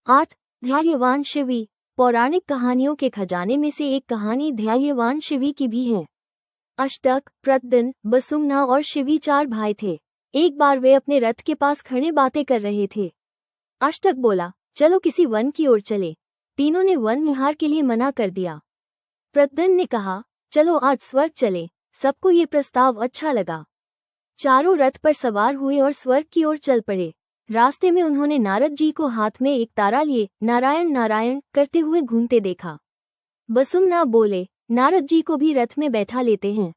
8. धैर्यवान शिवी। पौराणिक कहानियों के खजाने में से एक कहानी धैर्यवान शिवी की भी है। अष्टक, प्रद्युम्न, बसुमना और शिवी 4 भाई थे। एक बार वे अपने रथ के पास खड़े बातें कर रहे थे। अष्टक बोला, चलो किसी वन की ओर चले। तीनों ने वन विहार के लिए मना कर दिया। प्रद्युम्न ने कहा, चलो आज स्वर्ग चले। सबको ये प्रस्ताव अच्छा लगा। चारों रथ पर सवार हुए और स्वर्ग की ओर चल पड़े। रास्ते में उन्होंने नारद जी को हाथ में एक तारा लिए नारायण नारायण करते हुए घूमते देखा। बसुमना बोले, नारद जी को भी रथ में बैठा लेते हैं।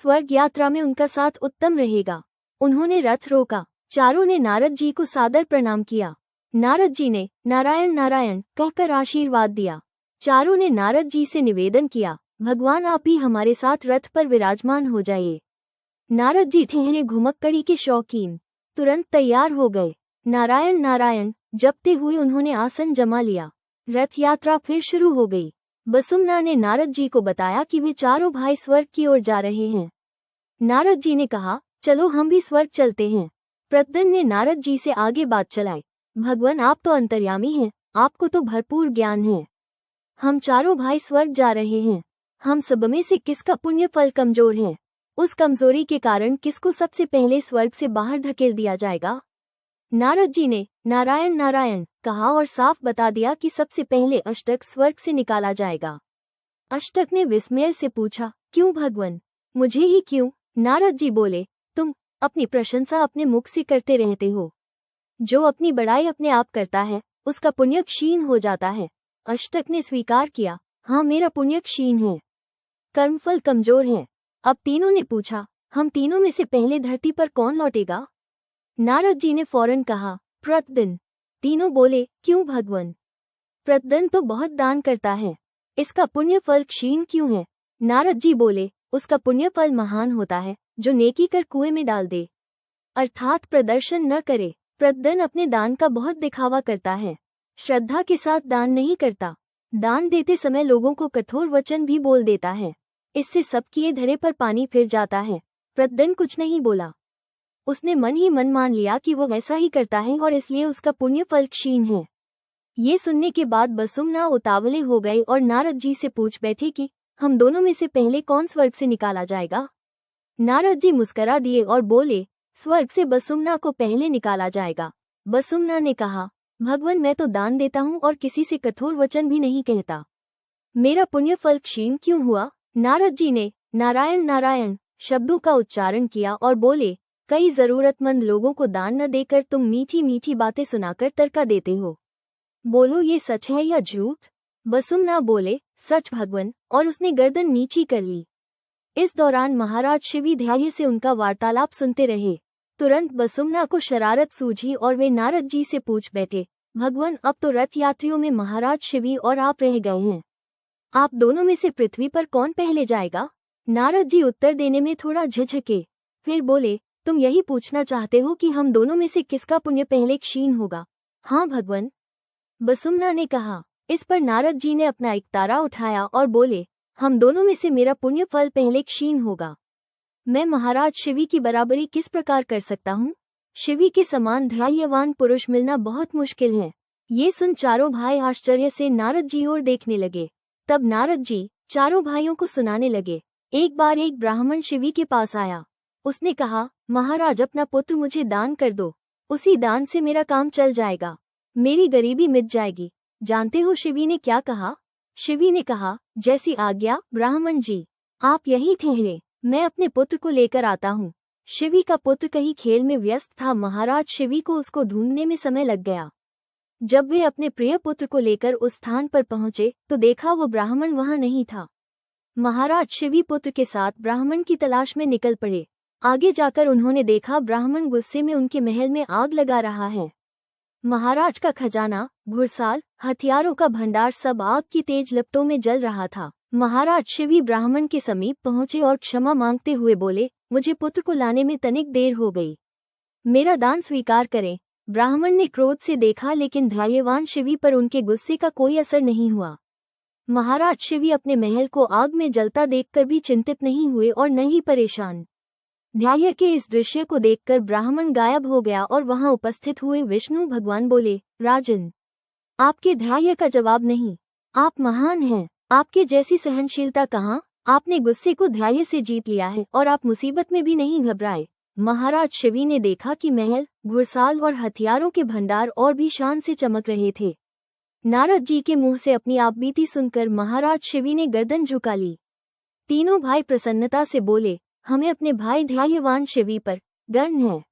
स्वर्ग यात्रा में उनका साथ उत्तम रहेगा। उन्होंने रथ रोका। चारों ने नारद जी को सादर प्रणाम किया। नारद जी ने नारायण नारायण कहकर आशीर्वाद दिया। चारों ने नारद जी से निवेदन किया, भगवान आप ही हमारे साथ रथ पर विराजमान हो जाइए। नारद जी थे घुमक्कड़ी के शौकीन, तुरंत तैयार हो गए। नारायण नारायण जपते हुए उन्होंने आसन जमा लिया। रथ यात्रा फिर शुरू हो गई। बसुमना ने नारद जी को बताया कि वे चारों भाई स्वर्ग की ओर जा रहे हैं। नारद जी ने कहा, चलो हम भी स्वर्ग चलते हैं। प्रद्युम्न ने नारद जी से आगे बात चलाई, भगवान आप तो अंतर्यामी हैं, आपको तो भरपूर ज्ञान है। हम चारों भाई स्वर्ग जा रहे हैं। हम सब में से किसका पुण्य फल कमजोर है? उस कमजोरी के कारण किसको सबसे पहले स्वर्ग से बाहर धकेल दिया जाएगा? नारद जी ने नारायण नारायण कहा और साफ बता दिया कि सबसे पहले अष्टक स्वर्ग से निकाला जाएगा। अष्टक ने विस्मय से पूछा, क्यों भगवान, मुझे ही क्यों? नारद जी बोले, तुम अपनी प्रशंसा अपने मुख से करते रहते हो। जो अपनी बड़ाई अपने आप करता है उसका पुण्य क्षीण हो जाता है। अष्टक ने स्वीकार किया, हाँ मेरा पुण्य क्षीण है, कर्मफल कमजोर है। अब तीनों ने पूछा, हम तीनों में से पहले धरती पर कौन लौटेगा? नारद जी ने फौरन कहा, प्रद्युम्न। तीनों बोले, क्यों भगवान? प्रद्युम्न तो बहुत दान करता है, इसका पुण्य फल क्षीण क्यों है? नारद जी बोले, उसका पुण्य फल महान होता है जो नेकी कर कुएं में डाल दे, अर्थात प्रदर्शन न करे। प्रद्युम्न अपने दान का बहुत दिखावा करता है, श्रद्धा के साथ दान नहीं करता। दान देते समय लोगों को कठोर वचन भी बोल देता है, इससे सब किए धरे पर पानी फिर जाता है। प्रद्युम्न कुछ नहीं बोला। उसने मन ही मन मान लिया कि वो वैसा ही करता है और इसलिए उसका पुण्य फल क्षीण है। ये सुनने के बाद बसुमना उतावले हो गए और नारद जी से पूछ बैठे कि हम दोनों में से पहले कौन स्वर्ग से निकाला जाएगा? नारद जी मुस्करा दिए और बोले, स्वर्ग से बसुमना को पहले निकाला जाएगा। बसुमना ने कहा, भगवान मैं तो दान देता हूँ और किसी से कठोर वचन भी नहीं कहता, मेरा पुण्य फल क्षीण क्यों हुआ? नारद जी ने नारायण नारायण शब्दों का उच्चारण किया और बोले, कई जरूरतमंद लोगों को दान न देकर तुम मीठी मीठी बातें सुनाकर तरका देते हो। बोलो ये सच है या झूठ? बसुमना बोले, सच भगवान, और उसने गर्दन नीची कर ली। इस दौरान महाराज शिवी धैर्य से उनका वार्तालाप सुनते रहे। तुरंत बसुमना को शरारत सूझी और वे नारद जी से पूछ बैठे, भगवान अब तो रथ यात्रियों में महाराज शिवी और आप रह गए हैं, आप दोनों में से पृथ्वी पर कौन पहले जाएगा? नारद जी उत्तर देने में थोड़ा झिझके, फिर बोले, तुम यही पूछना चाहते हो कि हम दोनों में से किसका पुण्य पहले क्षीण होगा? हाँ भगवान, बसुमना ने कहा। इस पर नारद जी ने अपना एक तारा उठाया और बोले, हम दोनों में से मेरा पुण्य फल पहले क्षीण होगा। मैं महाराज शिवी की बराबरी किस प्रकार कर सकता हूँ? शिवी के समान धैर्यवान पुरुष मिलना बहुत मुश्किल है। ये सुन चारों भाई आश्चर्य से नारद जी ओर देखने लगे। तब नारद जी चारों भाइयों को सुनाने लगे। एक बार एक ब्राह्मण शिवी के पास आया। उसने कहा, महाराज अपना पुत्र मुझे दान कर दो, उसी दान से मेरा काम चल जाएगा, मेरी गरीबी मिट जाएगी। जानते हो शिवी ने क्या कहा? शिवी ने कहा, जैसी आज्ञा ब्राह्मण जी, आप यहीं ठहरे, मैं अपने पुत्र को लेकर आता हूँ। शिवी का पुत्र कहीं खेल में व्यस्त था। महाराज शिवी को उसको ढूंढने में समय लग गया। जब वे अपने प्रिय पुत्र को लेकर उस स्थान पर पहुंचे तो देखा वो ब्राह्मण वहां नहीं था। महाराज शिवी पुत्र के साथ ब्राह्मण की तलाश में निकल पड़े। आगे जाकर उन्होंने देखा ब्राह्मण गुस्से में उनके महल में आग लगा रहा है। महाराज का खजाना, घुड़साल, हथियारों का भंडार सब आग की तेज लपटों में जल रहा था। महाराज शिवी ब्राह्मण के समीप पहुंचे और क्षमा मांगते हुए बोले, मुझे पुत्र को लाने में तनिक देर हो गई, मेरा दान स्वीकार करें। ब्राह्मण ने क्रोध से देखा लेकिन धैर्यवान शिवी पर उनके गुस्से का कोई असर नहीं हुआ। महाराज शिवी अपने महल को आग में जलता देखकर भी चिंतित नहीं हुए और न ही परेशान। धैर्य के इस दृश्य को देखकर ब्राह्मण गायब हो गया और वहां उपस्थित हुए विष्णु भगवान बोले, राजन, आपके धैर्य का जवाब नहीं। आप महान हैं। आपके जैसी सहनशीलता कहाँ। आपने गुस्से को धैर्य से जीत लिया है और आप मुसीबत में भी नहीं घबराए। महाराज शिवी ने देखा कि महल, घुड़साल और हथियारों के भंडार और भी शान से चमक रहे थे। नारद जी के मुंह से अपनी आप बीती सुनकर महाराज शिवी ने गर्दन झुका ली। तीनों भाई प्रसन्नता से बोले, हमें अपने भाई धैर्यवान शिवी पर गर्व है।